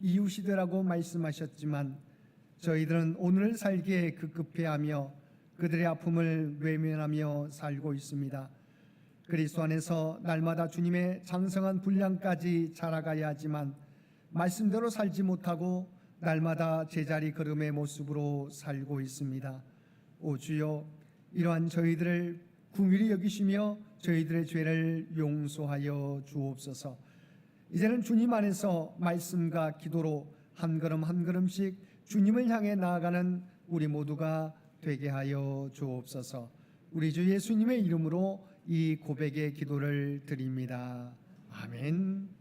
이웃이되라고 말씀하셨지만 저희들은 오늘을 살기에 급급해하며 그들의 아픔을 외면하며 살고 있습니다. 그리스도 안에서 날마다 주님의 장성한 분량까지 자라가야 하지만 말씀대로 살지 못하고 날마다 제자리 걸음의 모습으로 살고 있습니다. 오 주여, 이러한 저희들을 긍휼히 여기시며 저희들의 죄를 용서하여 주옵소서. 이제는 주님 안에서 말씀과 기도로 한 걸음 한 걸음씩 주님을 향해 나아가는 우리 모두가 되게 하여 주옵소서. 우리 주 예수님의 이름으로 이 고백의 기도를 드립니다. 아멘.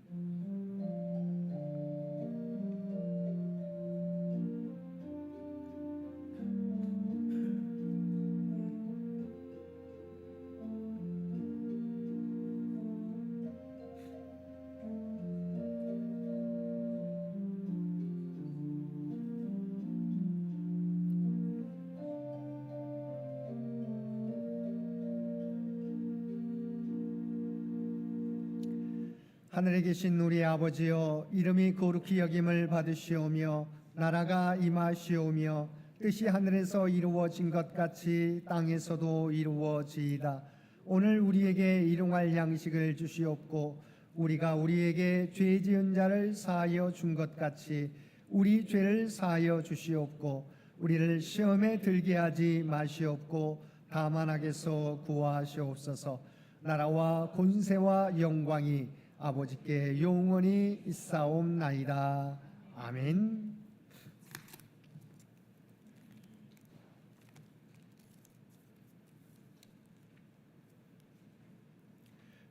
하늘에 계신 우리 아버지여, 이름이 거룩히 여김을 받으시오며 나라가 임하시오며 뜻이 하늘에서 이루어진 것 같이 땅에서도 이루어지이다. 오늘 우리에게 일용할 양식을 주시옵고 우리가 우리에게 죄 지은 자를 사하여 준 것 같이 우리 죄를 사하여 주시옵고 우리를 시험에 들게 하지 마시옵고 다만 악에서 구하시옵소서. 나라와 권세와 영광이 아버지께 영원히 있사옵나이다. 아멘.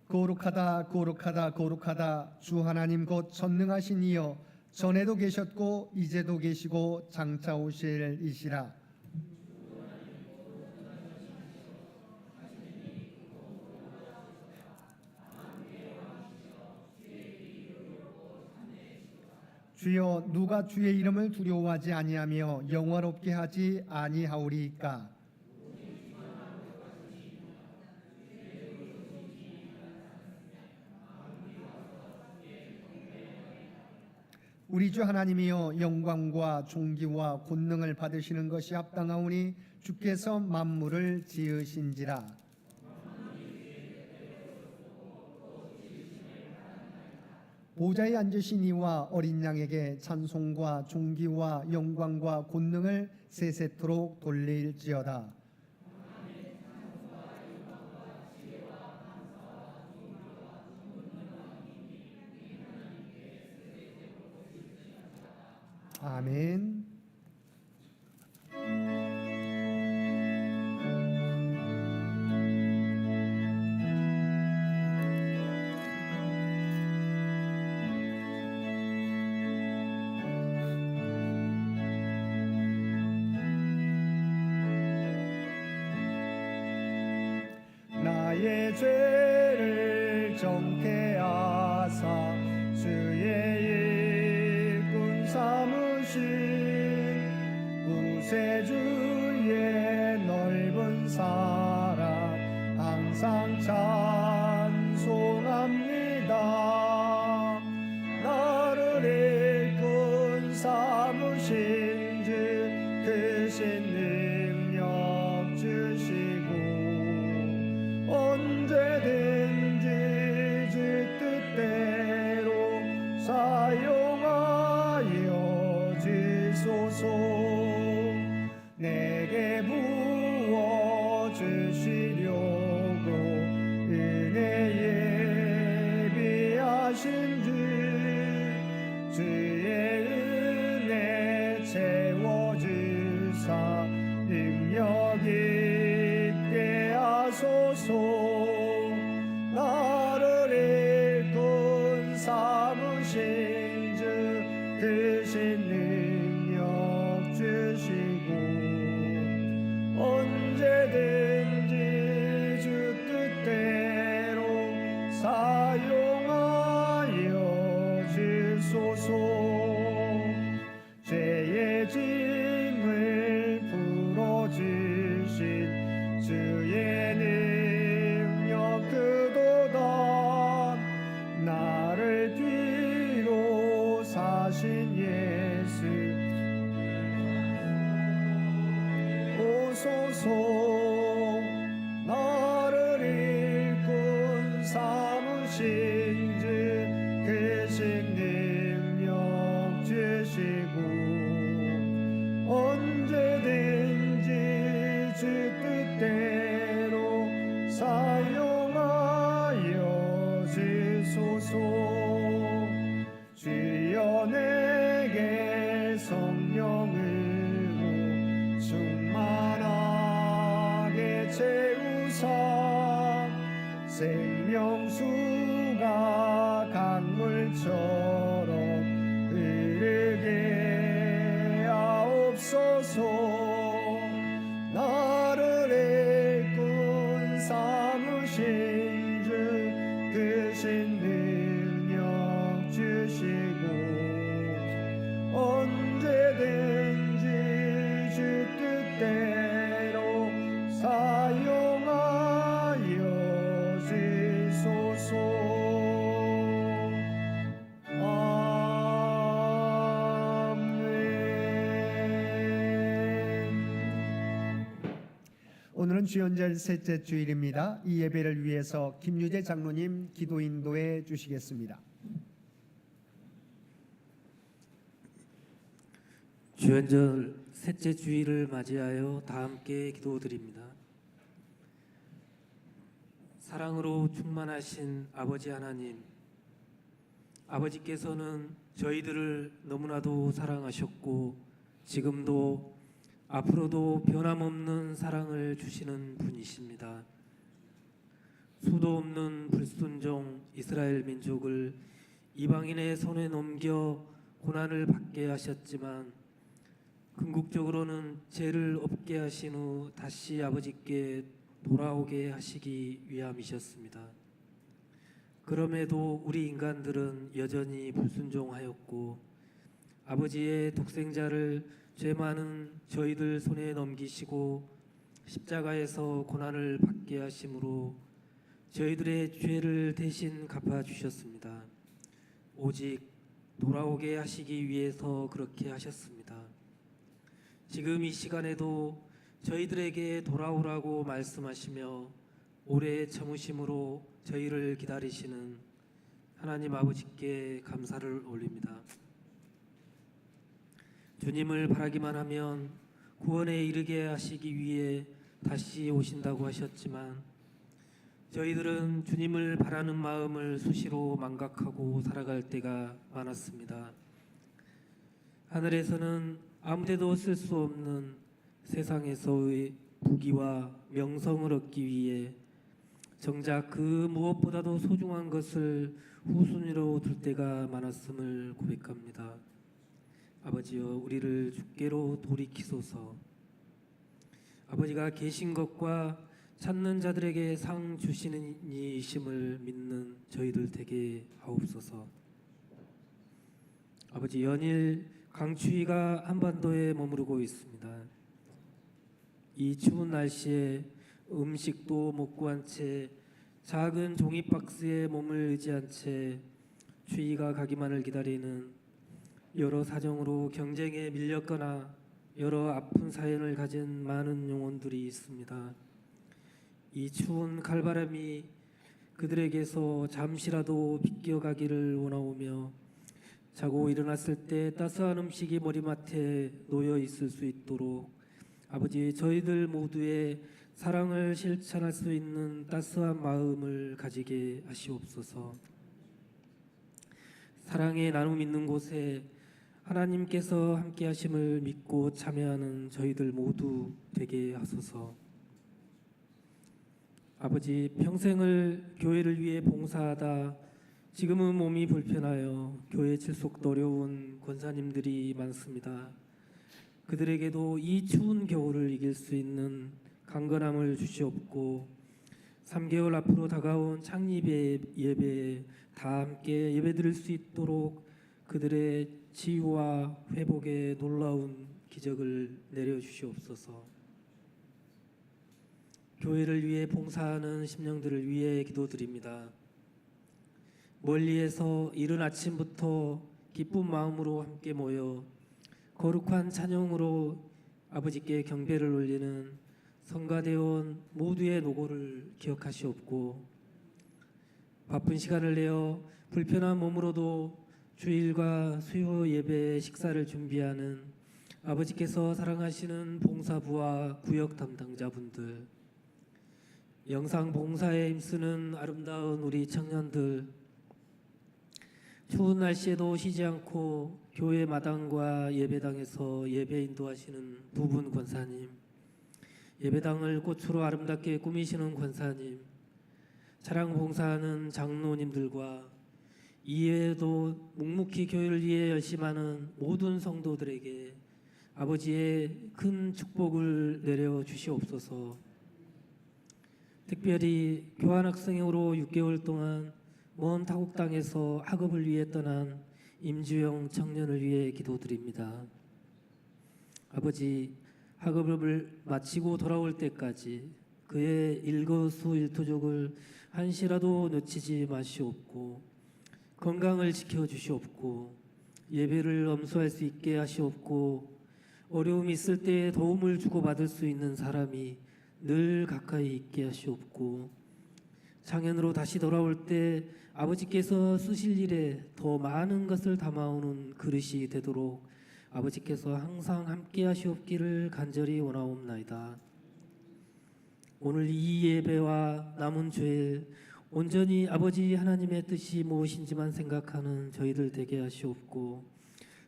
거룩하다 거룩하다 거룩하다 주 하나님 곧 전능하신 이여, 전에도 계셨고 이제도 계시고 장차 오실 이시라. 주여, 누가 주의 이름을 두려워하지 아니하며 영화롭게 하지 아니하오리이까. 우리 주 하나님이여, 영광과 존귀와 권능을 받으시는 것이 합당하오니 주께서 만물을 지으신지라. 보좌에 앉으신 이와 어린 양에게 찬송과 존귀와 영광과 권능을 세세토록 돌릴지어다. 아멘. 나의 죄를 정케 하사 주의 일꾼 삼으신 구세주의 넓은 사랑 항상 찬송합니다. 나를 일꾼 삼으신 주 크신 능력 주시고 언제든지 주 뜻대로 사용하여 주소서. 내게 부어 주시려고 은혜에 예비하신 주 주의 은혜 채워주사 능력 있게 하소서. 나를 일꾼 삼으신 주 크신 능력 주시고 언제든지 주 뜻대로 사용하여 주소서. 죄의 짐을 풀어주신 주의 능력 그도다. 나를 뒤로 사신 예수 오소서 나를 일꾼 삼으신 주 계신 능력 주시고 언제든지 주 뜻대로 사용하여 주소서. 주여 내게 성령으로 충만하게 채우사 생명수가 강물처럼 흐르게 하옵소서. 나를 일꾼 삼으신 주 크신 능력 주시고 언제든지 주 뜻대로 사용하여 주소서. 오늘은 주연절 셋째 주일입니다. 이 예배를 위해서 김유재 장로님 기도 인도해 주시겠습니다. 주연절 셋째 주일을 맞이하여 다 함께 기도드립니다. 사랑으로 충만하신 아버지 하나님, 아버지께서는 저희들을 너무나도 사랑하셨고 지금도 앞으로도 변함없는 사랑을 주시는 분이십니다. 수도 없는 불순종 이스라엘 민족을 이방인의 손에 넘겨 고난을 받게 하셨지만 궁극적으로는 죄를 없게 하신 후 다시 아버지께 돌아오게 하시기 위함이셨습니다. 그럼에도 우리 인간들은 여전히 불순종하였고 아버지의 독생자를 죄 많은 저희들 손에 넘기시고 십자가에서 고난을 받게 하심으로 저희들의 죄를 대신 갚아주셨습니다. 오직 돌아오게 하시기 위해서 그렇게 하셨습니다. 지금 이 시간에도 저희들에게 돌아오라고 말씀하시며 오래 참으심으로 저희를 기다리시는 하나님 아버지께 감사를 올립니다. 주님을 바라기만 하면 구원에 이르게 하시기 위해 다시 오신다고 하셨지만 저희들은 주님을 바라는 마음을 수시로 망각하고 살아갈 때가 많았습니다. 하늘에서는 아무데도 쓸 수 없는 세상에서의 부귀와 명성을 얻기 위해 정작 그 무엇보다도 소중한 것을 후순위로 둘 때가 많았음을 고백합니다. 아버지여, 우리를 주께로 돌이키소서. 아버지가 계신 것과 찾는 자들에게 상 주시는 이심을 믿는 저희들 되게 하옵소서. 아버지, 연일 강추위가 한반도에 머무르고 있습니다. 이 추운 날씨에 음식도 못 구한 채 작은 종이박스에 몸을 의지한 채 추위가 가기만을 기다리는 여러 사정으로 경쟁에 밀렸거나 여러 아픈 사연을 가진 많은 영혼들이 있습니다. 이 추운 칼바람이 그들에게서 잠시라도 비껴가기를 원하오며 자고 일어났을 때 따스한 음식이 머리맡에 놓여 있을 수 있도록 아버지, 저희들 모두의 사랑을 실천할 수 있는 따스한 마음을 가지게 하시옵소서. 사랑의 나눔 있는 곳에 하나님께서 함께 하심을 믿고 참여하는 저희들 모두 되게 하소서. 아버지, 평생을 교회를 위해 봉사하다 지금은 몸이 불편하여 교회 출석도 어려운 권사님들이 많습니다. 그들에게도 이 추운 겨울을 이길 수 있는 강건함을 주시옵고 3개월 앞으로 다가온 창립 예배에 다 함께 예배드릴 수 있도록 그들의 치유와 회복의 놀라운 기적을 내려주시옵소서. 교회를 위해 봉사하는 심령들을 위해 기도드립니다. 멀리에서 이른 아침부터 기쁜 마음으로 함께 모여 거룩한 찬양으로 아버지께 경배를 올리는 성가대원 모두의 노고를 기억하시옵고 바쁜 시간을 내어 불편한 몸으로도 주일과 수요 예배 식사를 준비하는 아버지께서 사랑하시는 봉사부와 구역 담당자분들, 영상 봉사에 힘쓰는 아름다운 우리 청년들, 추운 날씨에도 쉬지 않고 교회 마당과 예배당에서 예배 인도하시는 두 분 권사님, 예배당을 꽃으로 아름답게 꾸미시는 권사님, 차량 봉사하는 장로님들과 이외에도 묵묵히 교회를 위해 열심하는 모든 성도들에게 아버지의 큰 축복을 내려 주시옵소서. 특별히 교환학생으로 6개월 동안 먼 타국 땅에서 학업을 위해 떠난 임주영 청년을 위해 기도드립니다. 아버지, 학업을 마치고 돌아올 때까지 그의 일거수일투족을 한시라도 놓치지 마시옵고 건강을 지켜주시옵고 예배를 엄수할 수 있게 하시옵고 어려움이 있을 때 도움을 주고받을 수 있는 사람이 늘 가까이 있게 하시옵고 장현으로 다시 돌아올 때 아버지께서 쓰실 일에 더 많은 것을 담아오는 그릇이 되도록 아버지께서 항상 함께 하시옵기를 간절히 원하옵나이다. 오늘 이 예배와 남은 주일 온전히 아버지 하나님의 뜻이 무엇인지만 생각하는 저희들 되게 하시옵고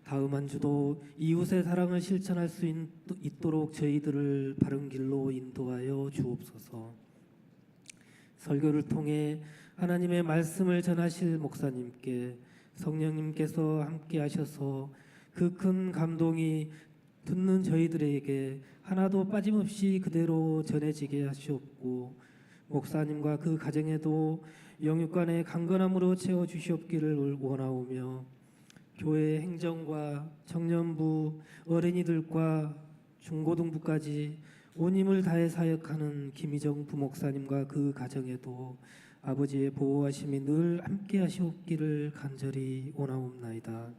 다음 한 주도 이웃의 사랑을 실천할 수 있도록 저희들을 바른 길로 인도하여 주옵소서. 설교를 통해 하나님의 말씀을 전하실 목사님께 성령님께서 함께 하셔서 그 큰 감동이 듣는 저희들에게 하나도 빠짐없이 그대로 전해지게 하시옵고 목사님과 그 가정에도 영육간의 강건함으로 채워주시옵기를 원하오며 교회 행정과 청년부, 어린이들과 중고등부까지 온 힘을 다해 사역하는 김희정 부목사님과 그 가정에도 아버지의 보호하심이 늘 함께 하시옵기를 간절히 원하옵나이다.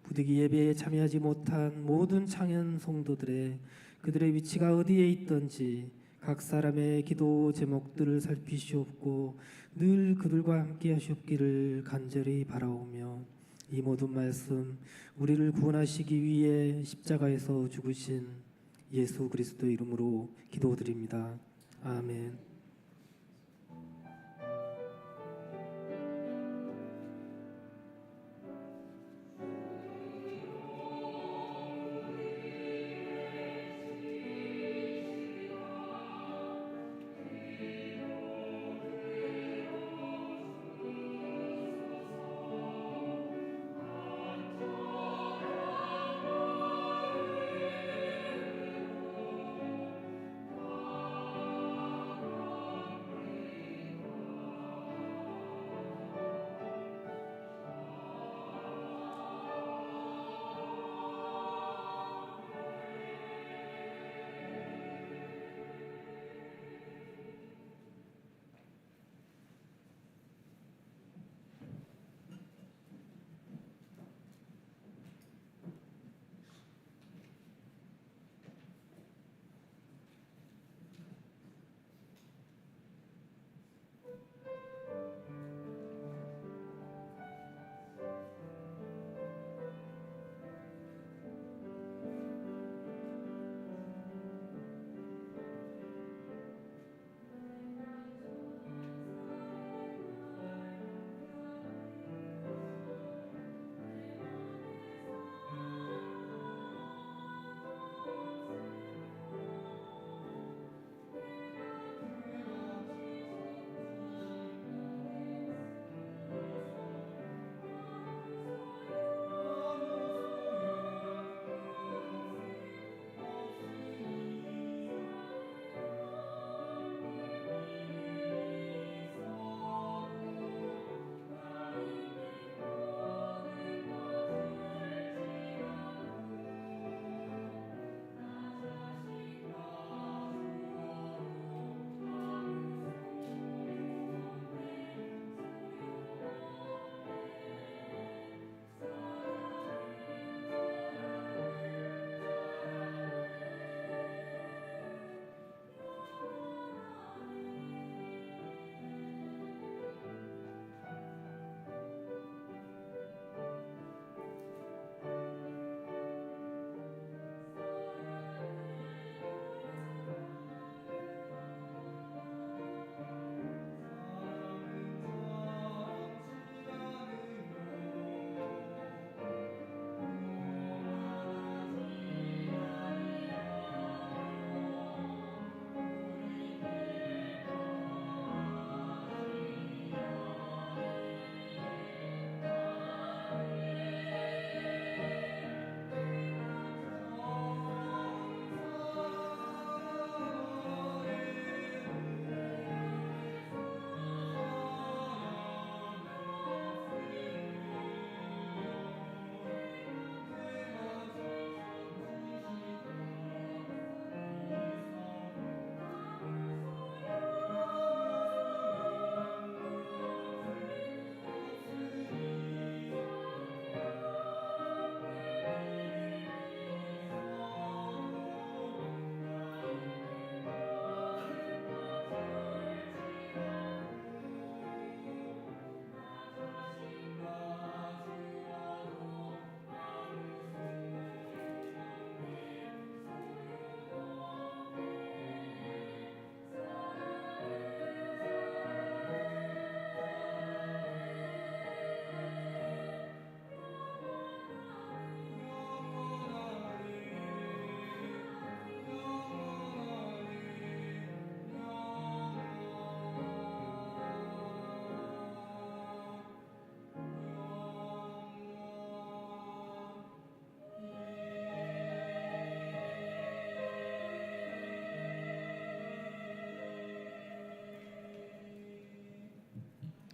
부득이 예배에 참여하지 못한 모든 창현 성도들의 그들의 위치가 어디에 있든지 각 사람의 기도 제목들을 살피시옵고 늘 그들과 함께 하시옵기를 간절히 바라오며 이 모든 말씀 우리를 구원하시기 위해 십자가에서 죽으신 예수 그리스도 이름으로 기도드립니다. 아멘.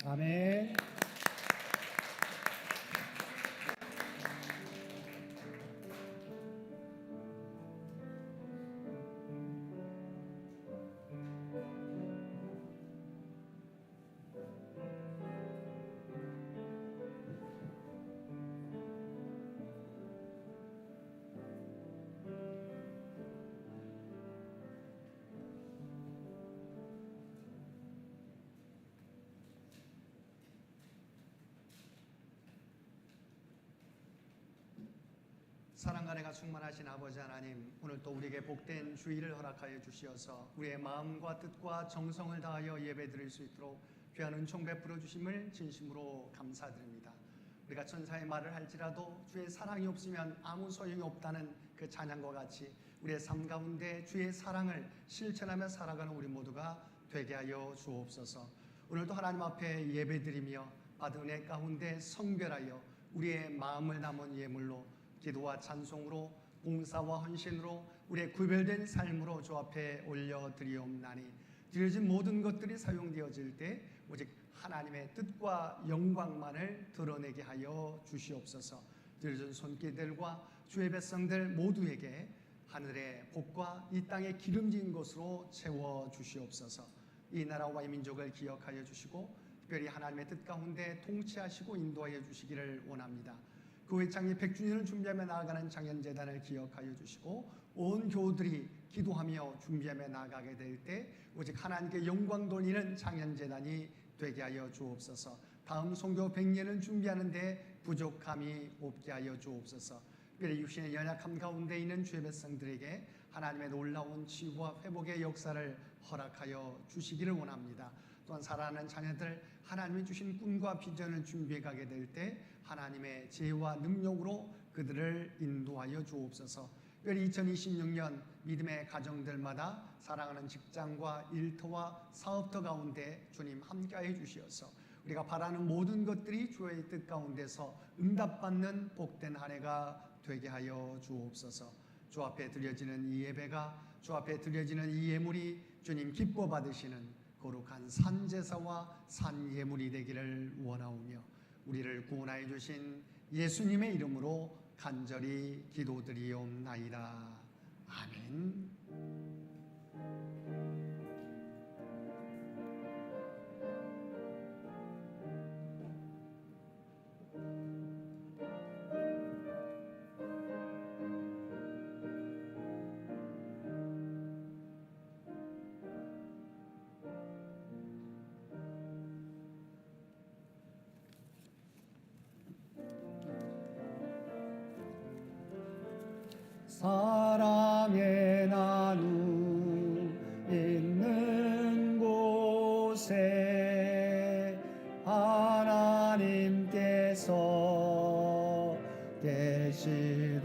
아멘. 사랑과 은혜가 충만하신 아버지 하나님, 오늘 또 우리에게 복된 주일을 허락하여 주시어서 우리의 마음과 뜻과 정성을 다하여 예배드릴 수 있도록 귀한 은총 베풀어 주심을 진심으로 감사드립니다. 우리가 천사의 말을 할지라도 주의 사랑이 없으면 아무 소용이 없다는 그 찬양과 같이 우리의 삶 가운데 주의 사랑을 실천하며 살아가는 우리 모두가 되게 하여 주옵소서. 오늘도 하나님 앞에 예배드리며 받은 은혜 가운데 성별하여 우리의 마음을 담은 예물로 기도와 찬송으로 봉사와 헌신으로 우리의 구별된 삶으로 주 앞에 올려드리옵나니, 드려진 모든 것들이 사용되어질 때 오직 하나님의 뜻과 영광만을 드러내게 하여 주시옵소서. 드려진 손길들과 주의 백성들 모두에게 하늘의 복과 이 땅의 기름진 것으로 채워 주시옵소서. 이 나라와 이 민족을 기억하여 주시고 특별히 하나님의 뜻 가운데 통치하시고 인도하여 주시기를 원합니다. 교회 창립 100주년을 준비하며 나아가는 창현재단을 기억하여 주시고 온 교우들이 기도하며 준비하며 나아가게 될 때 오직 하나님께 영광 돌리는 창현재단이 되게 하여 주옵소서. 다음 선교 100년을 준비하는데 부족함이 없게 하여 주옵소서. 특별히 육신의 연약함 가운데 있는 주의 백성들에게 하나님의 놀라운 치유와 회복의 역사를 허락하여 주시기를 원합니다. 또한 사랑하는 자녀들, 하나님이 주신 꿈과 비전을 준비해 가게 될 때 하나님의 지혜와 능력으로 그들을 인도하여 주옵소서. 특별히 2026년 믿음의 가정들마다 사랑하는 직장과 일터와 사업터 가운데 주님 함께하여 주시어서 우리가 바라는 모든 것들이 주의 뜻 가운데서 응답받는 복된 한 해가 되게 하여 주옵소서. 주 앞에 드려지는 이 예배가, 주 앞에 드려지는 이 예물이 주님 기뻐 받으시는 거룩한 산제사와 산예물이 되기를 원하오며 우리를 구원하여 주신 예수님의 이름으로 간절히 기도드리옵나이다. 아멘. 사랑의 나누 있는 곳에 하나님께서 계시도다.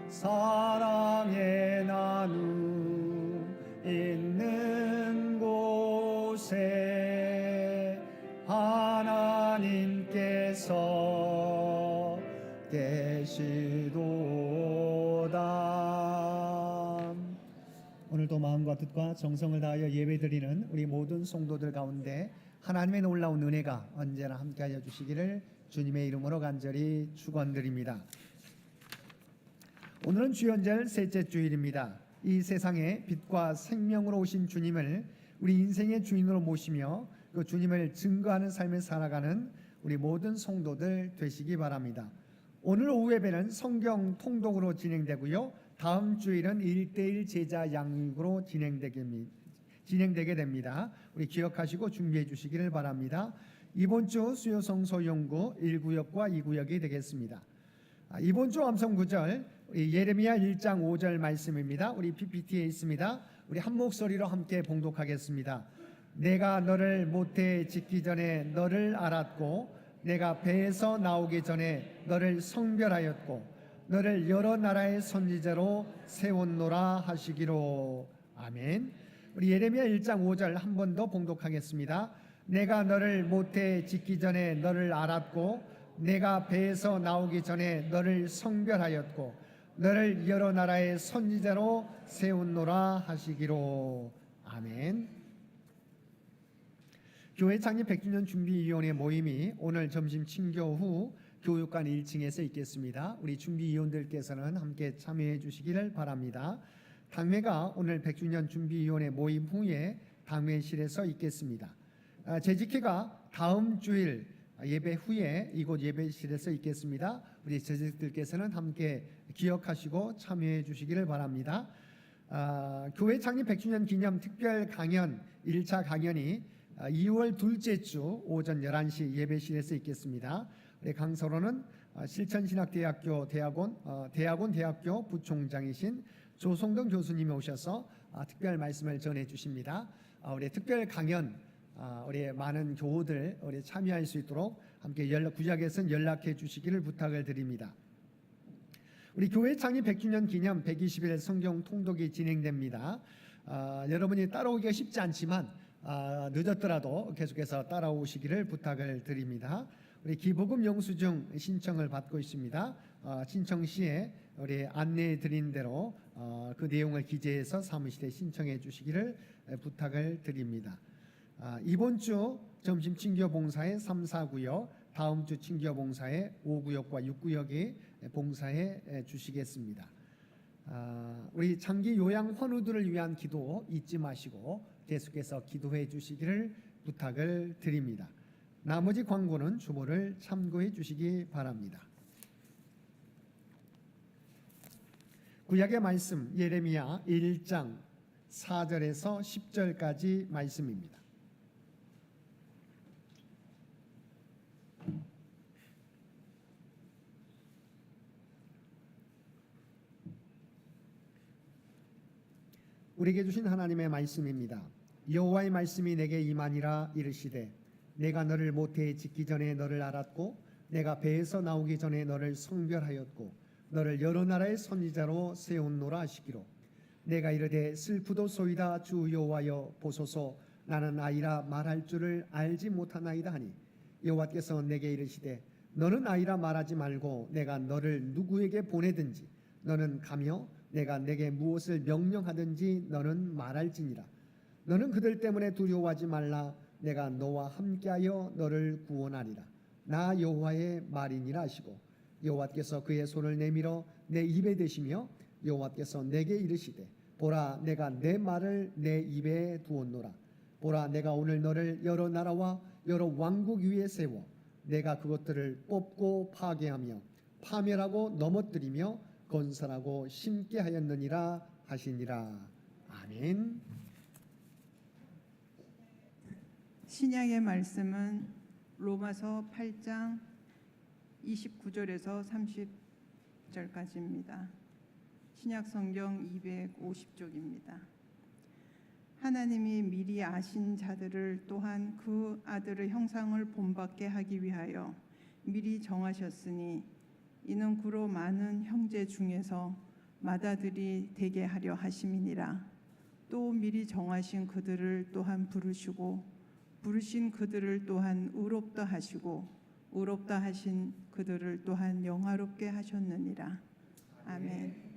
사랑의 나누 있는 곳에 하나님께서 계시도다. 오늘도 마음과 뜻과 정성을 다하여 예배드리는 우리 모든 성도들 가운데 하나님의 놀라운 은혜가 언제나 함께하여 주시기를 주님의 이름으로 간절히 축원드립니다. 오늘은 주연절 셋째 주일입니다. 이 세상에 빛과 생명으로 오신 주님을 우리 인생의 주인으로 모시며 그 주님을 증거하는 삶을 살아가는 우리 모든 성도들 되시기 바랍니다. 오늘 오후 예배는 성경 통독으로 진행되고요. 다음 주일은 1:1 제자 양육으로 진행되게 됩니다. 우리 기억하시고 준비해 주시기를 바랍니다. 이번 주 수요 성소 연구 1구역과 2구역이 되겠습니다. 이번 주 암송 구절 예레미야 1장 5절 말씀입니다. 우리 PPT에 있습니다. 우리 한 목소리로 함께 봉독하겠습니다. 내가 너를 모태에 짓기 전에 너를 알았고 내가 배에서 나오기 전에 너를 성별하였고 너를 여러 나라의 선지자로 세웠노라 하시기로. 아멘. 우리 예레미야 1장 5절 한 번 더 봉독하겠습니다. 내가 너를 모태에 짓기 전에 너를 알았고 내가 배에서 나오기 전에 너를 성별하였고 너를 여러 나라의 선지자로 세웠노라 하시기로. 아멘. 교회 창립 100주년 준비위원회 모임이 오늘 점심 친교 후 교육관 1층에서 있겠습니다. 우리 준비위원들께서는 함께 참여해 주시기를 바랍니다. 당회가 오늘 100주년 준비위원회 모임 후에 당회실에서 있겠습니다. 재직회가 다음 주일 예배 후에 이곳 예배실에서 있겠습니다. 우리 재직들께서는 함께 기억하시고 참여해 주시기를 바랍니다. 교회 창립 100주년 기념 특별 강연 1차 강연이 2월 둘째 주 오전 11시 예배실에서 있겠습니다. 우리 강서로는 실천신학대학교 대학원 부총장이신 조성동 교수님이 오셔서 특별 말씀을 전해 주십니다. 우리 특별 강연 우리 많은 교우들 우리 참여할 수 있도록 함께 구역에서는 연락해 주시기를 부탁을 드립니다. 우리 교회 창립 100주년 기념 120일 성경 통독이 진행됩니다. 여러분이 따라오기가 쉽지 않지만 늦었더라도 계속해서 따라오시기를 부탁을 드립니다. 우리 기복음 영수증 신청을 받고 있습니다. 신청 시에 우리 안내해 드린 대로 그 내용을 기재해서 사무실에 신청해 주시기를 부탁을 드립니다. 이번 주 점심 친교 봉사에 3, 4구역, 다음 주 친교 봉사에 5구역과 6구역이 봉사해 주시겠습니다. 우리 장기 요양 환우들을 위한 기도 잊지 마시고 계속해서 기도해 주시기를 부탁을 드립니다. 나머지 광고는 주보를 참고해 주시기 바랍니다. 구약의 말씀 예레미야 1장 4절에서 10절까지 말씀입니다. 우리에게 주신 하나님의 말씀입니다. 여호와의 말씀이 내게 임하니라 이르시되 내가 너를 모태에 짓기 전에 너를 알았고 내가 배에서 나오기 전에 너를 성별하였고 너를 여러 나라의 선지자로 세웠노라 하시기로 내가 이르되 슬프도소이다 주 여호와여 보소서 나는 아이라 말할 줄을 알지 못하나이다 하니 여호와께서 내게 이르시되 너는 아이라 말하지 말고 내가 너를 누구에게 보내든지 너는 가며 내가 내게 무엇을 명령하든지 너는 말할지니라. 너는 그들 때문에 두려워하지 말라. 내가 너와 함께하여 너를 구원하리라. 나 여호와의 말이니라 하시고 여호와께서 그의 손을 내밀어 내 입에 대시며 여호와께서 내게 이르시되 보라 내가 내 말을 내 입에 두었노라. 보라 내가 오늘 너를 여러 나라와 여러 왕국 위에 세워 내가 그것들을 뽑고 파괴하며 파멸하고 넘어뜨리며 건설하고 심게 하였느니라 하시니라. 아멘. 신약의 말씀은 로마서 8장 29절에서 30절까지입니다. 신약 성경 250쪽입니다. 하나님이 미리 아신 자들을 또한 그 아들의 형상을 본받게 하기 위하여 미리 정하셨으니 이는 그로 많은 형제 중에서 맏아들이 되게 하려 하심이니라. 또 미리 정하신 그들을 또한 부르시고 부르신 그들을 또한 의롭다 하시고 의롭다 하신 그들을 또한 영화롭게 하셨느니라. 아멘.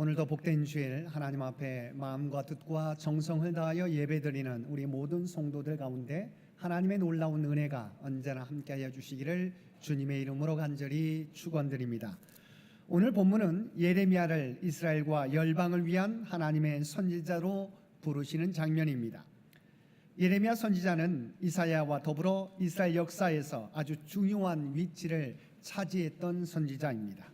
오늘도 복된 주일 하나님 앞에 마음과 뜻과 정성을 다하여 예배드리는 우리 모든 성도들 가운데 하나님의 놀라운 은혜가 언제나 함께하여 주시기를 주님의 이름으로 간절히 축원드립니다. 오늘 본문은 예레미야를 이스라엘과 열방을 위한 하나님의 선지자로 부르시는 장면입니다. 예레미야 선지자는 이사야와 더불어 이스라엘 역사에서 아주 중요한 위치를 차지했던 선지자입니다.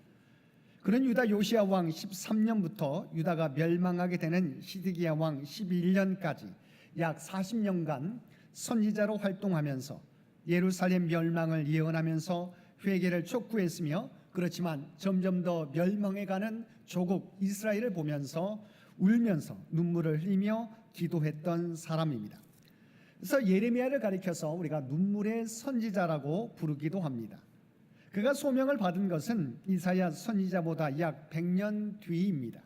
그는 유다 요시야 왕 13년부터 유다가 멸망하게 되는 시드기야 왕 11년까지 약 40년간 선지자로 활동하면서 예루살렘 멸망을 예언하면서 회개를 촉구했으며, 그렇지만 점점 더 멸망해가는 조국 이스라엘을 보면서 울면서 눈물을 흘리며 기도했던 사람입니다. 그래서 예레미야를 가리켜서 우리가 눈물의 선지자라고 부르기도 합니다. 그가 소명을 받은 것은 이사야 선지자보다 약 100년 뒤입니다.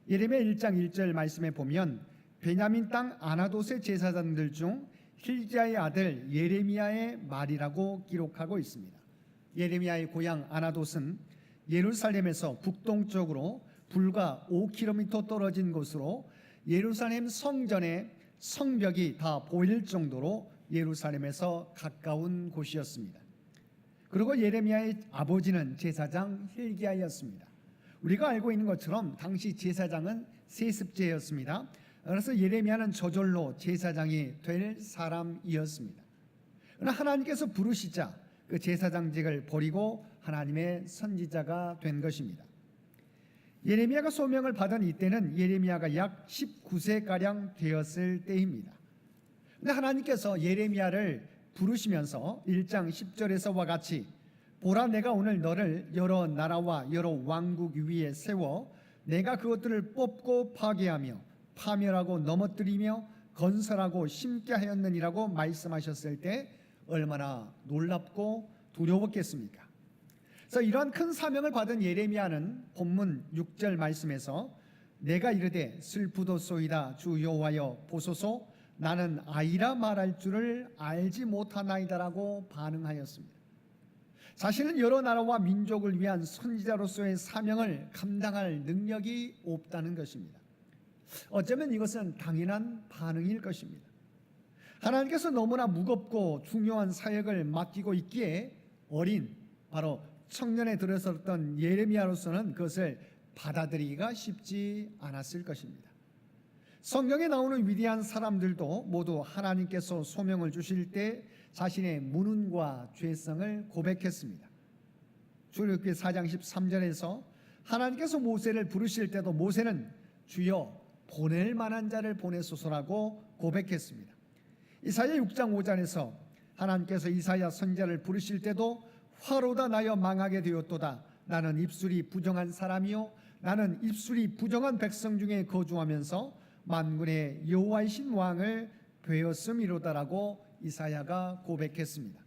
예레미야 1장 1절 말씀에 보면 베냐민 땅 아나돗의 제사장들 중 힐기야의 아들 예레미야의 말이라고 기록하고 있습니다. 예레미야의 고향 아나돗은 예루살렘에서 북동쪽으로 불과 5km 떨어진 곳으로 예루살렘 성전의 성벽이 다 보일 정도로 예루살렘에서 가까운 곳이었습니다. 그리고 예레미야의 아버지는 제사장 힐기야였습니다. 우리가 알고 있는 것처럼 당시 제사장은 세습제였습니다. 그래서 예레미야는 저절로 제사장이 될 사람이었습니다. 그러나 하나님께서 부르시자 그 제사장직을 버리고 하나님의 선지자가 된 것입니다. 예레미야가 소명을 받은 이때는 예레미야가 약 19세가량 되었을 때입니다. 그런데 하나님께서 예레미야를 부르시면서 1장 10절에서와 같이 보라, 내가 오늘 너를 여러 나라와 여러 왕국 위에 세워 내가 그것들을 뽑고 파괴하며 파멸하고 넘어뜨리며 건설하고 심게 하였느니라고 말씀하셨을 때 얼마나 놀랍고 두려웠겠습니까? 그래서 이러한 큰 사명을 받은 예레미야는 본문 6절 말씀에서 내가 이르되 슬프도소이다 주 여호와여 보소서 나는 아이라 말할 줄을 알지 못하나이다라고 반응하였습니다. 자신은 여러 나라와 민족을 위한 선지자로서의 사명을 감당할 능력이 없다는 것입니다. 어쩌면 이것은 당연한 반응일 것입니다. 하나님께서 너무나 무겁고 중요한 사역을 맡기고 있기에 어린 바로 청년에 들어섰던 예레미야로서는 그것을 받아들이기가 쉽지 않았을 것입니다. 성경에 나오는 위대한 사람들도 모두 하나님께서 소명을 주실 때 자신의 무능과 죄성을 고백했습니다. 출애굽기 4장 13절에서 하나님께서 모세를 부르실 때도 모세는 주여 보낼 만한 자를 보내소서라고 고백했습니다. 이사야 6장 5절에서 하나님께서 이사야 선지자를 부르실 때도 화로다 나여 망하게 되었도다. 나는 입술이 부정한 사람이요 나는 입술이 부정한 백성 중에 거주하면서 만군의 여호와이신 왕을 배웠음이로다라고 이사야가 고백했습니다.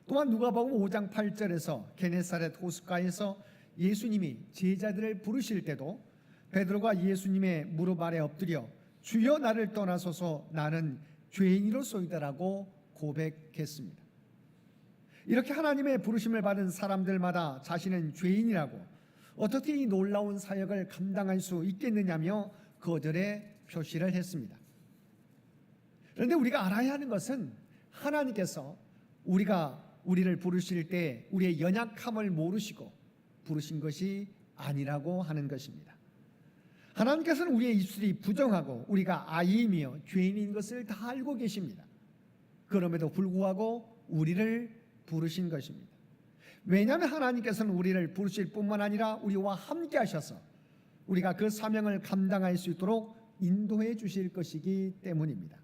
또한 누가복음 5장 8절에서 게네사렛 호숫가에서 예수님이 제자들을 부르실 때도 베드로가 예수님의 무릎 아래 엎드려 주여 나를 떠나소서 나는 죄인이로소이다라고 고백했습니다. 이렇게 하나님의 부르심을 받은 사람들마다 자신은 죄인이라고 어떻게 이 놀라운 사역을 감당할 수 있겠느냐며 거절의 표시를 했습니다. 그런데 우리가 알아야 하는 것은 하나님께서 우리를 부르실 때 우리의 연약함을 모르시고 부르신 것이 아니라고 하는 것입니다. 하나님께서는 우리의 입술이 부정하고 우리가 아이이며 죄인인 것을 다 알고 계십니다. 그럼에도 불구하고 우리를 부르신 것입니다. 왜냐하면 하나님께서는 우리를 부르실 뿐만 아니라 우리와 함께 하셔서 우리가 그 사명을 감당할 수 있도록 인도해 주실 것이기 때문입니다.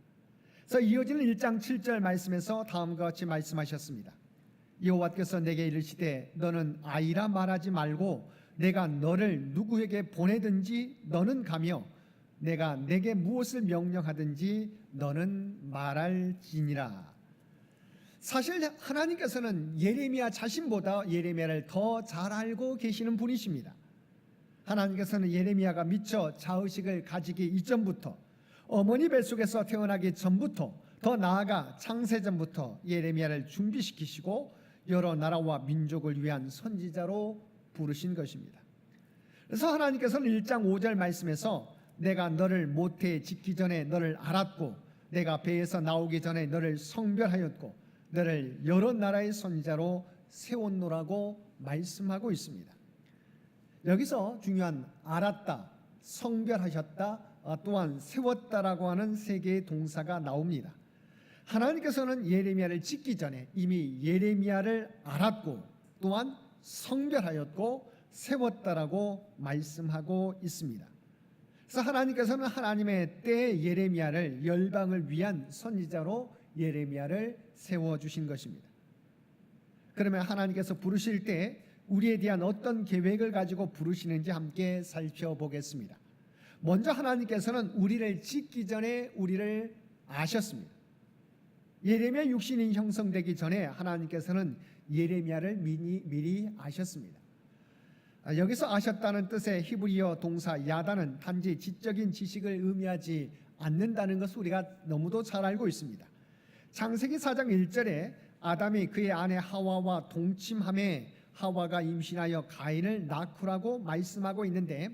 그래서 이어지는 1장 7절 말씀에서 다음과 같이 말씀하셨습니다. 여호와께서 내게 이르시되 너는 아이라 말하지 말고 내가 너를 누구에게 보내든지 너는 가며 내가 내게 무엇을 명령하든지 너는 말할지니라. 사실 하나님께서는 예레미야 자신보다 예레미야를 더 잘 알고 계시는 분이십니다. 하나님께서는 예레미야가 미처 자의식을 가지기 이전부터 어머니 뱃속에서 태어나기 전부터 더 나아가 창세전부터 예레미야를 준비시키시고 여러 나라와 민족을 위한 선지자로 부르신 것입니다. 그래서 하나님께서는 1장 5절 말씀에서 내가 너를 모태에 짓기 전에 너를 알았고 내가 배에서 나오기 전에 너를 성별하였고 너를 여러 나라의 선지자로 세웠노라고 말씀하고 있습니다. 여기서 중요한 알았다, 성별하셨다, 또한 세웠다라고 하는 세 개의 동사가 나옵니다. 하나님께서는 예레미야를 짓기 전에 이미 예레미야를 알았고 또한 성별하였고 세웠다라고 말씀하고 있습니다. 그래서 하나님께서는 하나님의 때에 예레미야를 열방을 위한 선지자로 예레미야를 세워주신 것입니다. 그러면 하나님께서 부르실 때 우리에 대한 어떤 계획을 가지고 부르시는지 함께 살펴보겠습니다. 먼저 하나님께서는 우리를 짓기 전에 우리를 아셨습니다. 예레미야 육신이 형성되기 전에 하나님께서는 예레미야를 미리 아셨습니다. 여기서 아셨다는 뜻의 히브리어 동사 야다는 단지 지적인 지식을 의미하지 않는다는 것을 우리가 너무도 잘 알고 있습니다. 창세기 4장 1절에 아담이 그의 아내 하와와 동침함에 하와가 임신하여 가인을 낳고라고 말씀하고 있는데,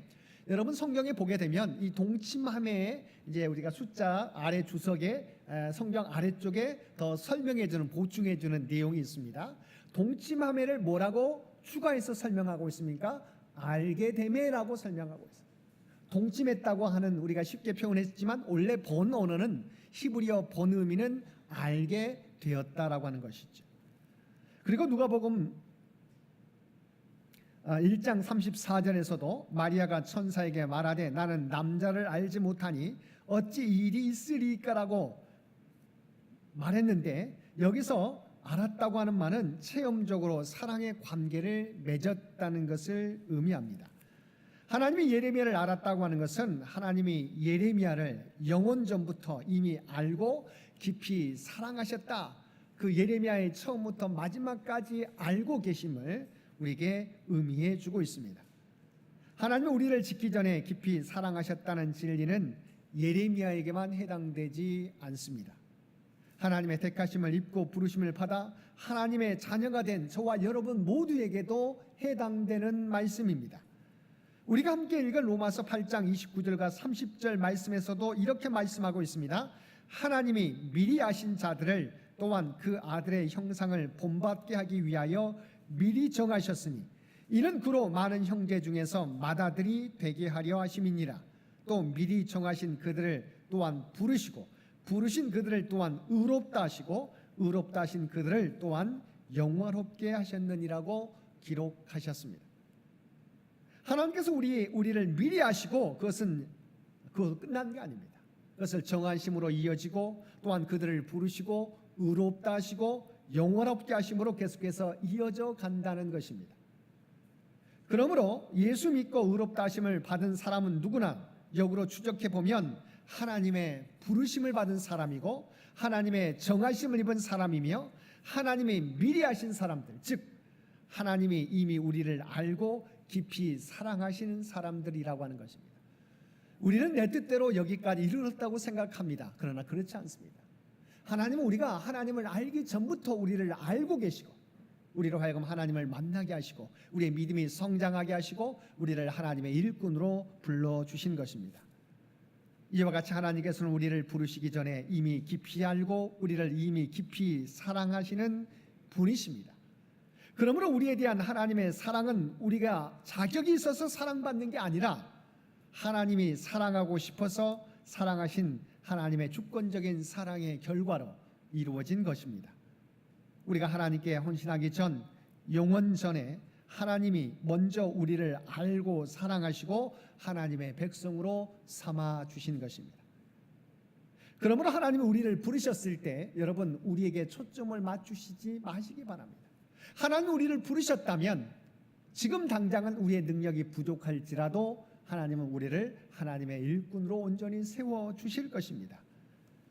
여러분 성경에 보게 되면 이 동침함에 이제 우리가 숫자 아래 주석에 성경 아래쪽에 더 설명해주는 보충해주는 내용이 있습니다. 동침함에를 뭐라고 추가해서 설명하고 있습니까? 알게 되매라고 설명하고 있습니다. 동침했다고 하는 우리가 쉽게 표현했지만 원래 본 언어는 히브리어 본 의미는 알게 되었다라고 하는 것이죠. 그리고 누가복음 1장 34절에서도 마리아가 천사에게 말하되 나는 남자를 알지 못하니 어찌 이 일이 있으리까라고 말했는데, 여기서 알았다고 하는 말은 체험적으로 사랑의 관계를 맺었다는 것을 의미합니다. 하나님이 예레미야를 알았다고 하는 것은 하나님이 예레미야를 영원 전부터 이미 알고 깊이 사랑하셨다, 그 예레미야의 처음부터 마지막까지 알고 계심을 우리에게 의미해 주고 있습니다. 하나님은 우리를 짓기 전에 깊이 사랑하셨다는 진리는 예레미야에게만 해당되지 않습니다. 하나님의 택하심을 입고 부르심을 받아 하나님의 자녀가 된 저와 여러분 모두에게도 해당되는 말씀입니다. 우리가 함께 읽은 로마서 8장 29절과 30절 말씀에서도 이렇게 말씀하고 있습니다. 하나님이 미리 아신 자들을 또한 그 아들의 형상을 본받게 하기 위하여 미리 정하셨으니 이는 그로 많은 형제 중에서 맏아들이 되게 하려 하심이니라. 또 미리 정하신 그들을 또한 부르시고 부르신 그들을 또한 의롭다 하시고 의롭다 하신 그들을 또한 영화롭게 하셨느니라고 기록하셨습니다. 하나님께서 우리를 미리 아시고 그것은 끝난 게 아닙니다. 그것을 정하심으로 이어지고 또한 그들을 부르시고 의롭다 하시고 영원롭게 하심으로 계속해서 이어져 간다는 것입니다. 그러므로 예수 믿고 의롭다 하심을 받은 사람은 누구나 역으로 추적해 보면 하나님의 부르심을 받은 사람이고 하나님의 정하심을 입은 사람이며 하나님이 미리 하신 사람들, 즉 하나님이 이미 우리를 알고 깊이 사랑하시는 사람들이라고 하는 것입니다. 우리는 내 뜻대로 여기까지 이르렀다고 생각합니다. 그러나 그렇지 않습니다. 하나님은 우리가 하나님을 알기 전부터 우리를 알고 계시고 우리로 하여금 하나님을 만나게 하시고 우리의 믿음이 성장하게 하시고 우리를 하나님의 일꾼으로 불러주신 것입니다. 이와 같이 하나님께서는 우리를 부르시기 전에 이미 깊이 알고 우리를 이미 깊이 사랑하시는 분이십니다. 그러므로 우리에 대한 하나님의 사랑은 우리가 자격이 있어서 사랑받는 게 아니라 하나님이 사랑하고 싶어서 사랑하신 하나님의 주권적인 사랑의 결과로 이루어진 것입니다. 우리가 하나님께 헌신하기 전 영원 전에 하나님이 먼저 우리를 알고 사랑하시고 하나님의 백성으로 삼아 주신 것입니다. 그러므로 하나님이 우리를 부르셨을 때 여러분 우리에게 초점을 맞추시지 마시기 바랍니다. 하나님이 우리를 부르셨다면 지금 당장은 우리의 능력이 부족할지라도 하나님은 우리를 하나님의 일꾼으로 온전히 세워주실 것입니다.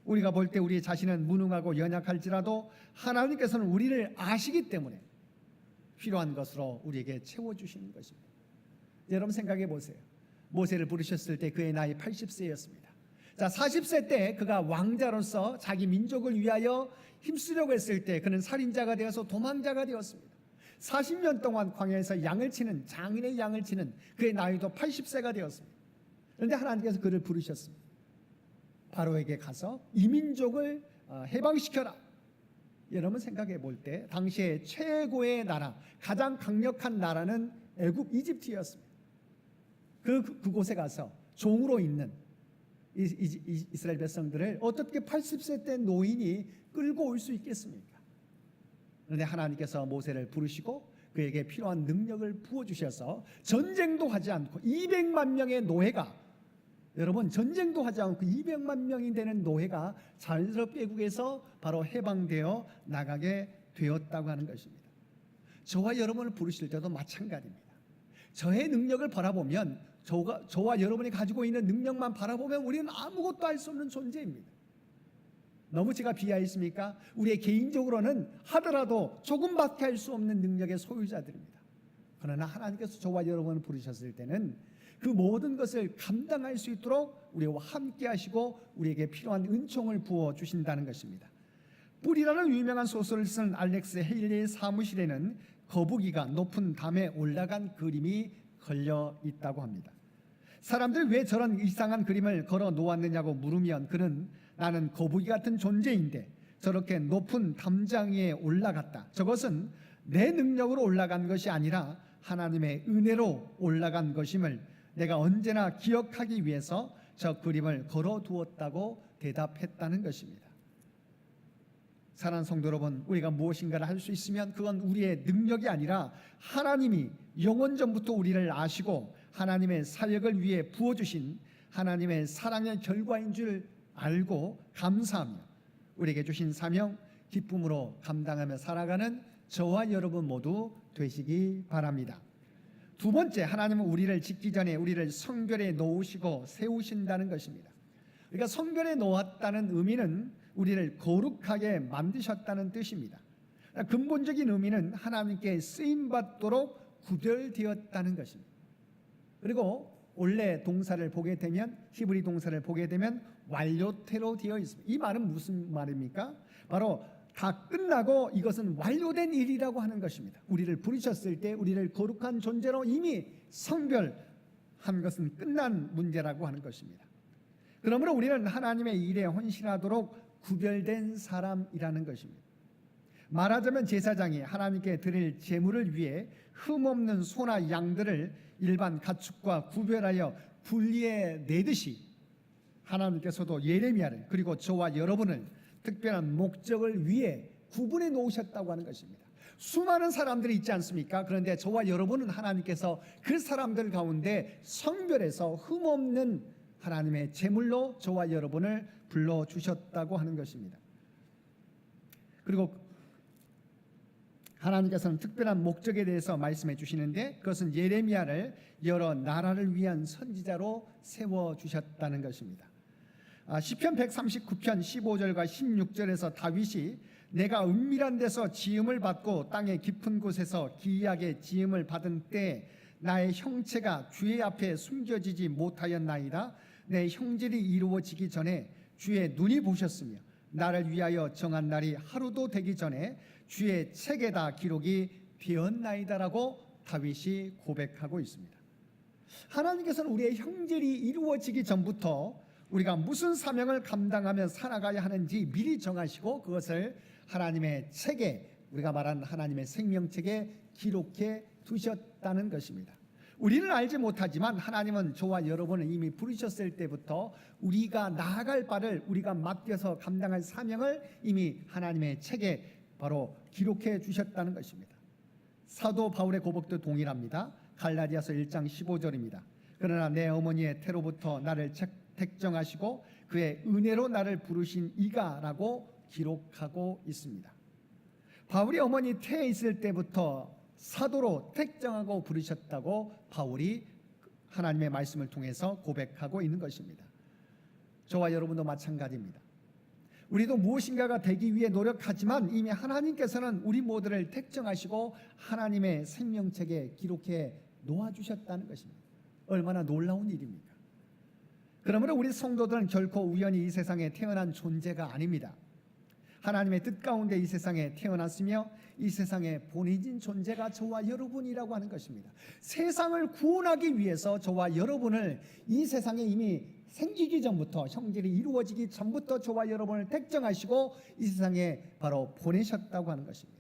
우리가 볼 때 우리 자신은 무능하고 연약할지라도 하나님께서는 우리를 아시기 때문에 필요한 것으로 우리에게 채워주시는 것입니다. 여러분 생각해 보세요. 모세를 부르셨을 때 그의 나이 80세였습니다. 자, 40세 때 그가 왕자로서 자기 민족을 위하여 힘쓰려고 했을 때 그는 살인자가 되어서 도망자가 되었습니다. 40년 동안 광야에서 양을 치는 장인의 양을 치는 그의 나이도 80세가 되었습니다. 그런데 하나님께서 그를 부르셨습니다. 바로에게 가서 이 민족을 해방시켜라. 여러분 생각해 볼 때 당시에 최고의 나라, 가장 강력한 나라는 애굽 이집트였습니다. 그곳에 가서 종으로 있는 이스라엘 백성들을 어떻게 80세 때 노인이 끌고 올 수 있겠습니까? 그런데 하나님께서 모세를 부르시고 그에게 필요한 능력을 부어주셔서 전쟁도 하지 않고 200만 명의 노예가, 여러분 전쟁도 하지 않고 200만 명이 되는 노예가 자연스럽게 애국에서 바로 해방되어 나가게 되었다고 하는 것입니다. 저와 여러분을 부르실 때도 마찬가지입니다. 저의 능력을 바라보면, 저와 여러분이 가지고 있는 능력만 바라보면 우리는 아무것도 할 수 없는 존재입니다. 너무 제가 비하했습니까? 우리의 개인적으로는 하더라도 조금밖에 할 수 없는 능력의 소유자들입니다. 그러나 하나님께서 저와 여러분을 부르셨을 때는 그 모든 것을 감당할 수 있도록 우리와 함께 하시고 우리에게 필요한 은총을 부어 주신다는 것입니다. 뿔이라는 유명한 소설을 쓴 알렉스 헤일리의 사무실에는 거북이가 높은 담에 올라간 그림이 걸려 있다고 합니다. 사람들이 왜 저런 이상한 그림을 걸어 놓았느냐고 물으면 그는 나는 거북이 같은 존재인데 저렇게 높은 담장 위에 올라갔다. 저것은 내 능력으로 올라간 것이 아니라 하나님의 은혜로 올라간 것임을 내가 언제나 기억하기 위해서 저 그림을 걸어 두었다고 대답했다는 것입니다. 사랑하는 성도 여러분, 우리가 무엇인가를 할 수 있으면 그건 우리의 능력이 아니라 하나님이 영원 전부터 우리를 아시고 하나님의 사역을 위해 부어주신 하나님의 사랑의 결과인 줄 알고 감사하며 우리에게 주신 사명 기쁨으로 감당하며 살아가는 저와 여러분 모두 되시기 바랍니다. 두 번째, 하나님은 우리를 짓기 전에 우리를 성별에 놓으시고 세우신다는 것입니다. 그러니까 성별에 놓았다는 의미는 우리를 거룩하게 만드셨다는 뜻입니다. 근본적인 의미는 하나님께 쓰임받도록 구별되었다는 것입니다. 그리고 원래 동사를 보게 되면, 히브리 동사를 보게 되면 완료태로 되어 있습니다. 이 말은 무슨 말입니까? 바로 다 끝나고 이것은 완료된 일이라고 하는 것입니다. 우리를 부르셨을 때 우리를 거룩한 존재로 이미 성별한 것은 끝난 문제라고 하는 것입니다. 그러므로 우리는 하나님의 일에 헌신하도록 구별된 사람이라는 것입니다. 말하자면 제사장이 하나님께 드릴 제물을 위해 흠없는 소나 양들을 일반 가축과 구별하여 분리해 내듯이 하나님께서도 예레미야를 그리고 저와 여러분을 특별한 목적을 위해 구분해 놓으셨다고 하는 것입니다. 수많은 사람들이 있지 않습니까? 그런데 저와 여러분은 하나님께서 그 사람들 가운데 성별해서 흠없는 하나님의 제물로 저와 여러분을 불러주셨다고 하는 것입니다. 그리고 하나님께서는 특별한 목적에 대해서 말씀해 주시는데 그것은 예레미야를 여러 나라를 위한 선지자로 세워주셨다는 것입니다. 시편 139편 15절과 16절에서 다윗이 내가 은밀한 데서 지음을 받고 땅의 깊은 곳에서 기이하게 지음을 받은 때 나의 형체가 주의 앞에 숨겨지지 못하였나이다. 내 형질이 이루어지기 전에 주의 눈이 보셨으며 나를 위하여 정한 날이 하루도 되기 전에 주의 책에다 기록이 되었나이다라고 다윗이 고백하고 있습니다. 하나님께서는 우리의 형질이 이루어지기 전부터 우리가 무슨 사명을 감당하며 살아가야 하는지 미리 정하시고 그것을 하나님의 책에, 우리가 말하는 하나님의 생명책에 기록해 두셨다는 것입니다. 우리는 알지 못하지만 하나님은 저와 여러분을 이미 부르셨을 때부터 우리가 나아갈 바를 우리가 맡겨서 감당할 사명을 이미 하나님의 책에 바로 기록해 주셨다는 것입니다. 사도 바울의 고백도 동일합니다. 갈라디아서 1장 15절입니다. 그러나 내 어머니의 태로부터 나를 택정하시고 그의 은혜로 나를 부르신 이가라고 기록하고 있습니다. 바울이 어머니 태에 있을 때부터 사도로 택정하고 부르셨다고 바울이 하나님의 말씀을 통해서 고백하고 있는 것입니다. 저와 여러분도 마찬가지입니다. 우리도 무엇인가가 되기 위해 노력하지만 이미 하나님께서는 우리 모두를 택정하시고 하나님의 생명책에 기록해 놓아주셨다는 것입니다. 얼마나 놀라운 일입니까? 그러므로 우리 성도들은 결코 우연히 이 세상에 태어난 존재가 아닙니다. 하나님의 뜻 가운데 이 세상에 태어났으며 이 세상에 보내진 존재가 저와 여러분이라고 하는 것입니다. 세상을 구원하기 위해서 저와 여러분을 이 세상에 이미 생기기 전부터, 형질이 이루어지기 전부터 저와 여러분을 택정하시고 이 세상에 바로 보내셨다고 하는 것입니다.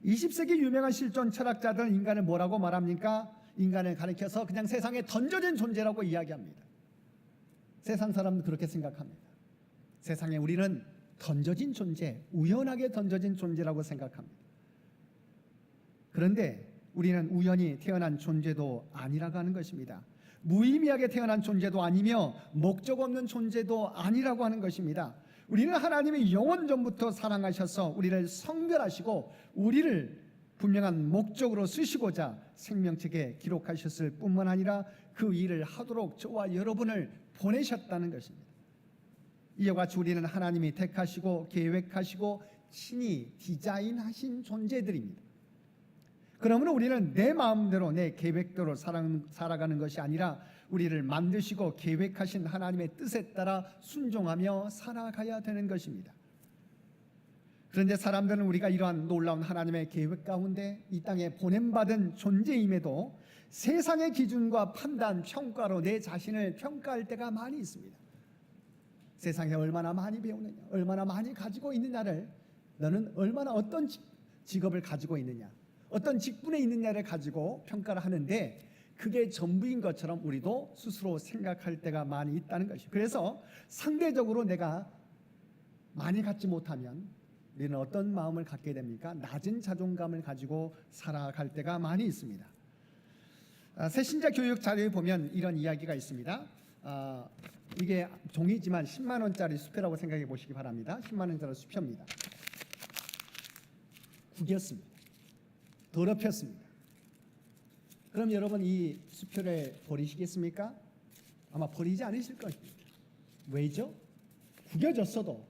20세기 유명한 실존 철학자들은 인간을 뭐라고 말합니까? 인간을 가리켜서 그냥 세상에 던져진 존재라고 이야기합니다. 세상 사람은 그렇게 생각합니다. 세상에 우리는 던져진 존재, 우연하게 던져진 존재라고 생각합니다. 그런데 우리는 우연히 태어난 존재도 아니라고 하는 것입니다. 무의미하게 태어난 존재도 아니며 목적 없는 존재도 아니라고 하는 것입니다. 우리는 하나님이 영원 전부터 사랑하셔서 우리를 성별하시고 우리를 분명한 목적으로 쓰시고자 생명책에 기록하셨을 뿐만 아니라 그 일을 하도록 저와 여러분을 보내셨다는 것입니다. 이와 같이 우리는 하나님이 택하시고 계획하시고 친히 디자인하신 존재들입니다. 그러므로 우리는 내 마음대로 내 계획대로 살아가는 것이 아니라 우리를 만드시고 계획하신 하나님의 뜻에 따라 순종하며 살아가야 되는 것입니다. 그런데 사람들은 우리가 이러한 놀라운 하나님의 계획 가운데 이 땅에 보냄받은 존재임에도 세상의 기준과 판단, 평가로 내 자신을 평가할 때가 많이 있습니다. 세상에 얼마나 많이 배우느냐, 얼마나 많이 가지고 있느냐를, 너는 얼마나 어떤 직업을 가지고 있느냐, 어떤 직분에 있느냐를 가지고 평가를 하는데 그게 전부인 것처럼 우리도 스스로 생각할 때가 많이 있다는 것이죠. 그래서 상대적으로 내가 많이 갖지 못하면 우리는 어떤 마음을 갖게 됩니까? 낮은 자존감을 가지고 살아갈 때가 많이 있습니다. 새신자 교육 자료에 보면 이런 이야기가 있습니다. 이게 종이지만 10만 원짜리 수표라고 생각해 보시기 바랍니다. 10만 원짜리 수표입니다. 구겼습니다. 더럽혔습니다. 그럼 여러분 이 수표를 버리시겠습니까? 아마 버리지 않으실 것입니다. 왜죠? 구겨졌어도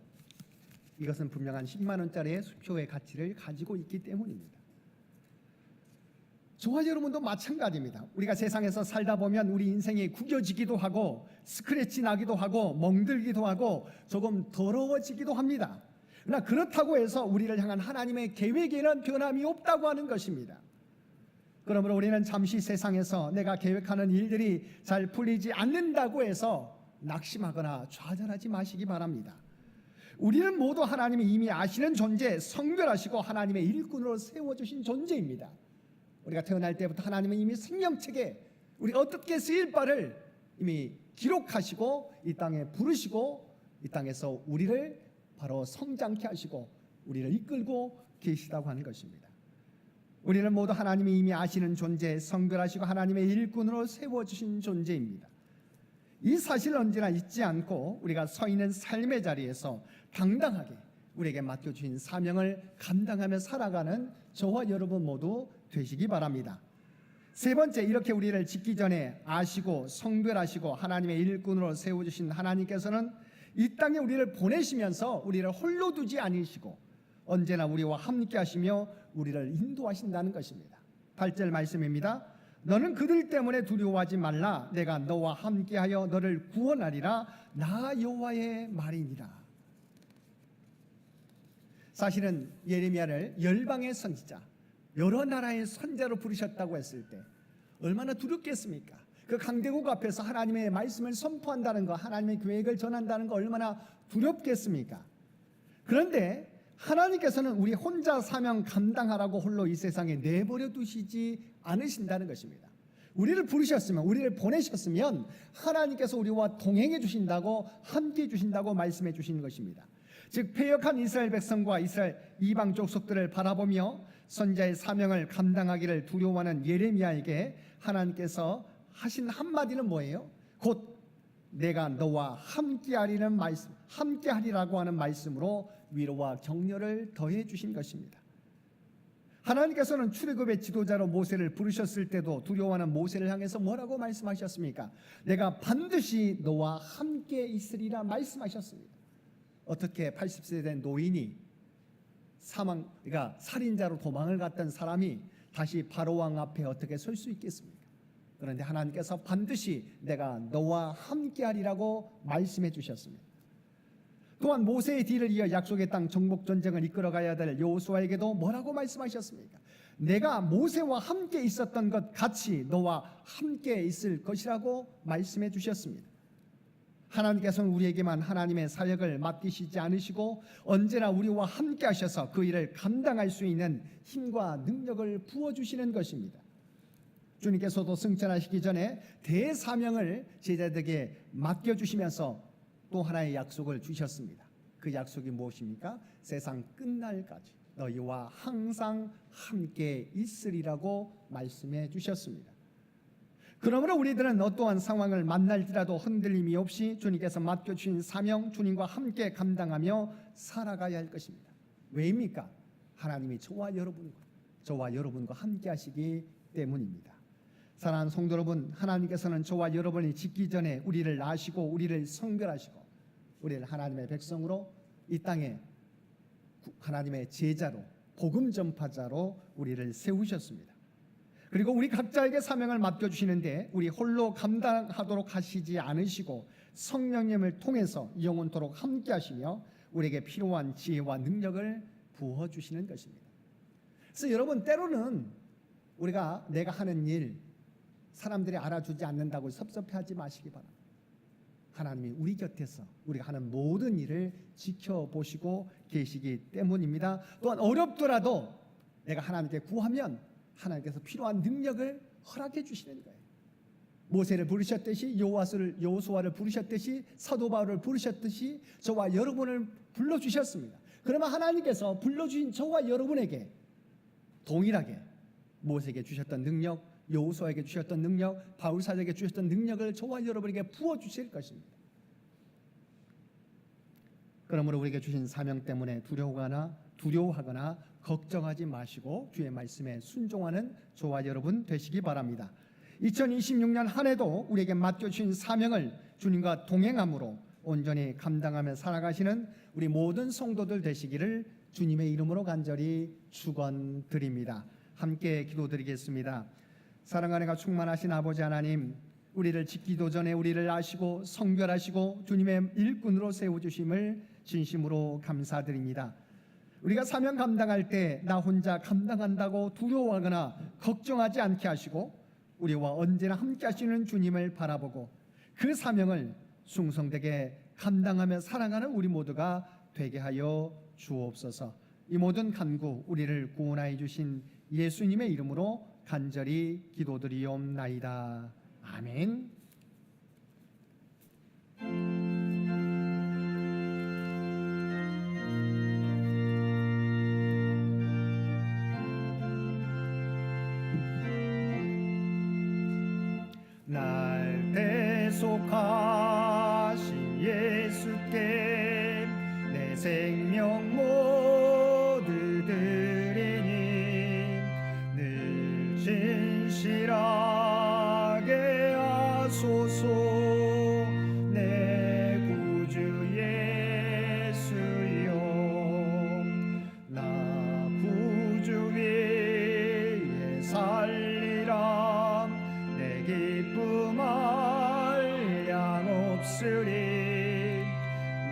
이것은 분명한 10만 원짜리의 수표의 가치를 가지고 있기 때문입니다. 저와 여러분도 마찬가지입니다. 우리가 세상에서 살다 보면 우리 인생이 구겨지기도 하고 스크래치 나기도 하고 멍들기도 하고 조금 더러워지기도 합니다. 그러나 그렇다고 해서 우리를 향한 하나님의 계획에는 변함이 없다고 하는 것입니다. 그러므로 우리는 잠시 세상에서 내가 계획하는 일들이 잘 풀리지 않는다고 해서 낙심하거나 좌절하지 마시기 바랍니다. 우리는 모두 하나님이 이미 아시는 존재, 성별하시고 하나님의 일꾼으로 세워주신 존재입니다. 우리가 태어날 때부터 하나님은 이미 생명책에 우리가 어떻게 쓰일 바를 이미 기록하시고 이 땅에 부르시고 이 땅에서 우리를 바로 성장케 하시고 우리를 이끌고 계시다고 하는 것입니다. 우리는 모두 하나님이 이미 아시는 존재, 성별하시고 하나님의 일꾼으로 세워주신 존재입니다. 이 사실을 언제나 잊지 않고 우리가 서 있는 삶의 자리에서 당당하게 우리에게 맡겨주신 사명을 감당하며 살아가는 저와 여러분 모두 되시기 바랍니다. 세 번째, 이렇게 우리를 짓기 전에 아시고 성별하시고 하나님의 일꾼으로 세워주신 하나님께서는 이 땅에 우리를 보내시면서 우리를 홀로 두지 않으시고 언제나 우리와 함께 하시며 우리를 인도하신다는 것입니다. 8절 말씀입니다. 너는 그들 때문에 두려워하지 말라. 내가 너와 함께하여 너를 구원하리라. 나 여호와의 말이니라. 사실은 예레미야를 열방의 선지자, 여러 나라의 선자로 부르셨다고 했을 때 얼마나 두렵겠습니까? 그 강대국 앞에서 하나님의 말씀을 선포한다는 거, 하나님의 계획을 전한다는 거 얼마나 두렵겠습니까? 그런데 하나님께서는 우리 혼자 사명 감당하라고 홀로 이 세상에 내버려 두시지 않으신다는 것입니다. 우리를 부르셨으면, 우리를 보내셨으면 하나님께서 우리와 동행해 주신다고, 함께 해 주신다고 말씀해 주시는 것입니다. 즉 패역한 이스라엘 백성과 이스라엘 이방 족속들을 바라보며 선자의 사명을 감당하기를 두려워하는 예레미야에게 하나님께서 하신 한마디는 뭐예요? 곧 내가 너와 함께하리는 말씀, 함께하리라고 하는 말씀으로 위로와 격려를 더해 주신 것입니다. 하나님께서는 출애굽의 지도자로 모세를 부르셨을 때도 두려워하는 모세를 향해서 뭐라고 말씀하셨습니까? 내가 반드시 너와 함께 있으리라 말씀하셨습니다. 어떻게 80세 된 노인이 그러니까 살인자로 도망을 갔던 사람이 다시 바로왕 앞에 어떻게 설 수 있겠습니까? 그런데 하나님께서 반드시 내가 너와 함께하리라고 말씀해 주셨습니다. 또한 모세의 뒤를 이어 약속의 땅 정복 전쟁을 이끌어가야 될 여호수아에게도 뭐라고 말씀하셨습니까? 내가 모세와 함께 있었던 것 같이 너와 함께 있을 것이라고 말씀해 주셨습니다. 하나님께서는 우리에게만 하나님의 사역을 맡기시지 않으시고 언제나 우리와 함께 하셔서 그 일을 감당할 수 있는 힘과 능력을 부어주시는 것입니다. 주님께서도 승천하시기 전에 대사명을 제자들에게 맡겨주시면서 또 하나의 약속을 주셨습니다. 그 약속이 무엇입니까? 세상 끝날까지 너희와 항상 함께 있으리라고 말씀해 주셨습니다. 그러므로 우리들은 어떠한 상황을 만날지라도 흔들림이 없이 주님께서 맡겨주신 사명 주님과 함께 감당하며 살아가야 할 것입니다. 왜입니까? 하나님이 저와 여러분과 함께 하시기 때문입니다. 사랑하는 성도 여러분, 하나님께서는 저와 여러분이 짓기 전에 우리를 아시고 우리를 성별하시고 우리를 하나님의 백성으로 이 땅에 하나님의 제자로 복음 전파자로 우리를 세우셨습니다. 그리고 우리 각자에게 사명을 맡겨주시는데 우리 홀로 감당하도록 하시지 않으시고 성령님을 통해서 영원토록 함께 하시며 우리에게 필요한 지혜와 능력을 부어주시는 것입니다. 그래서 여러분, 때로는 우리가 내가 하는 일 사람들이 알아주지 않는다고 섭섭해하지 마시기 바랍니다. 하나님이 우리 곁에서 우리가 하는 모든 일을 지켜보시고 계시기 때문입니다. 또한 어렵더라도 내가 하나님께 구하면 하나님께서 필요한 능력을 허락해 주시는 거예요. 모세를 부르셨듯이 여호수아를 부르셨듯이 사도 바울을 부르셨듯이 저와 여러분을 불러주셨습니다. 그러면 하나님께서 불러주신 저와 여러분에게 동일하게 모세에게 주셨던 능력, 여호수아에게 주셨던 능력, 바울 사도에게 주셨던 능력을 저와 여러분에게 부어주실 것입니다. 그러므로 우리에게 주신 사명 때문에 두려워하거나 걱정하지 마시고 주의 말씀에 순종하는 저와 여러분 되시기 바랍니다. 2026년 한 해도 우리에게 맡겨주신 사명을 주님과 동행함으로 온전히 감당하며 살아가시는 우리 모든 성도들 되시기를 주님의 이름으로 간절히 축원드립니다. 함께 기도드리겠습니다. 사랑하는 가 충만하신 아버지 하나님, 우리를 짓기도 전에 우리를 아시고 성별하시고 주님의 일꾼으로 세워주심을 진심으로 감사드립니다. 우리가 사명 감당할 때 나 혼자 감당한다고 두려워하거나 걱정하지 않게 하시고 우리와 언제나 함께 하시는 주님을 바라보고 그 사명을 충성되게 감당하며 살아가는 우리 모두가 되게 하여 주옵소서. 이 모든 간구 우리를 구원하여 주신 예수님의 이름으로 간절히 기도드리옵나이다. 아멘. 날 대속하신 예수께 내 생명 모두 드리니 늘 진실하게 하소서. 내 구주 예수여, 나 구주 위에 살리라. 내 기쁨 한량 없으리.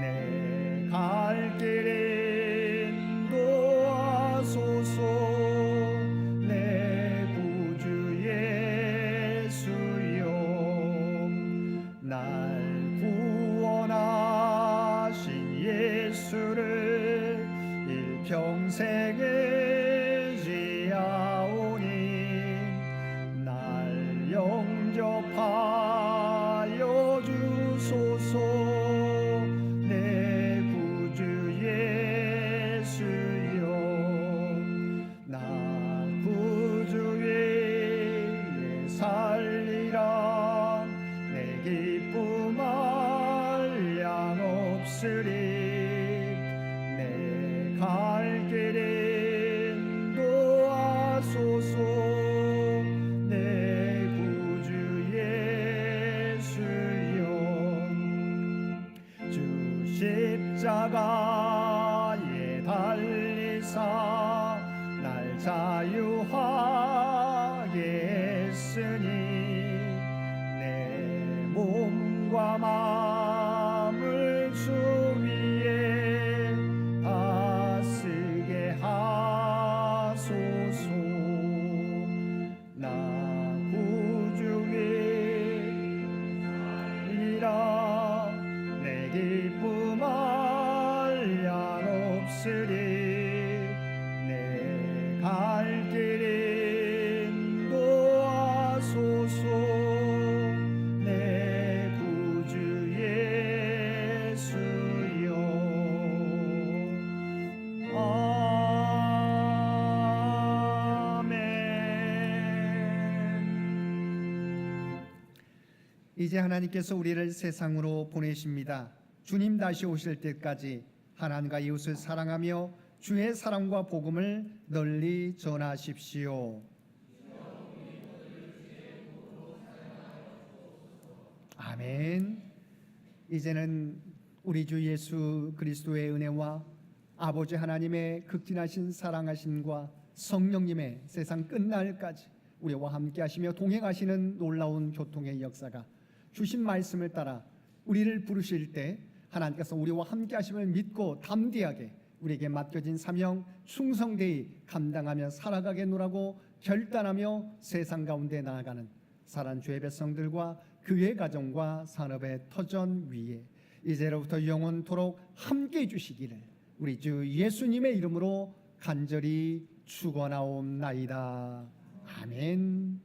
내 갈 길 인도하소서. 내 구주 예수여, 날 구원하신 예수를 일평생에 지하오니 날 영접하여 주소서. 내 구주 예수여, 나 구주 위에 살리라. 내 기쁨 한량 없으리. 내 갈 길 인도하소서. 내 구주 예수여, 주 십자가에 달리사 날 자유하게 했으니 내 몸과 마음을 주 위에 이제 하나님께서 우리를 세상으로 보내십니다. 주님 다시 오실 때까지 하나님과 이웃을 사랑하며 주의 사랑과 복음을 널리 전하십시오. 아멘. 이제는 우리 주 예수 그리스도의 은혜와 아버지 하나님의 극진하신 사랑하심과 성령님의 세상 끝날까지 우리와 함께 하시며 동행하시는 놀라운 교통의 역사가 주신 말씀을 따라 우리를 부르실 때 하나님께서 우리와 함께 하심을 믿고 담대하게 우리에게 맡겨진 사명 충성되이 감당하며 살아가겠노라고 결단하며 세상 가운데 나아가는 사랑하는 주의 백성들과 그의 가정과 산업의 터전 위에 이제로부터 영원토록 함께 해주시기를 우리 주 예수님의 이름으로 간절히 축원하옵나이다. 아멘.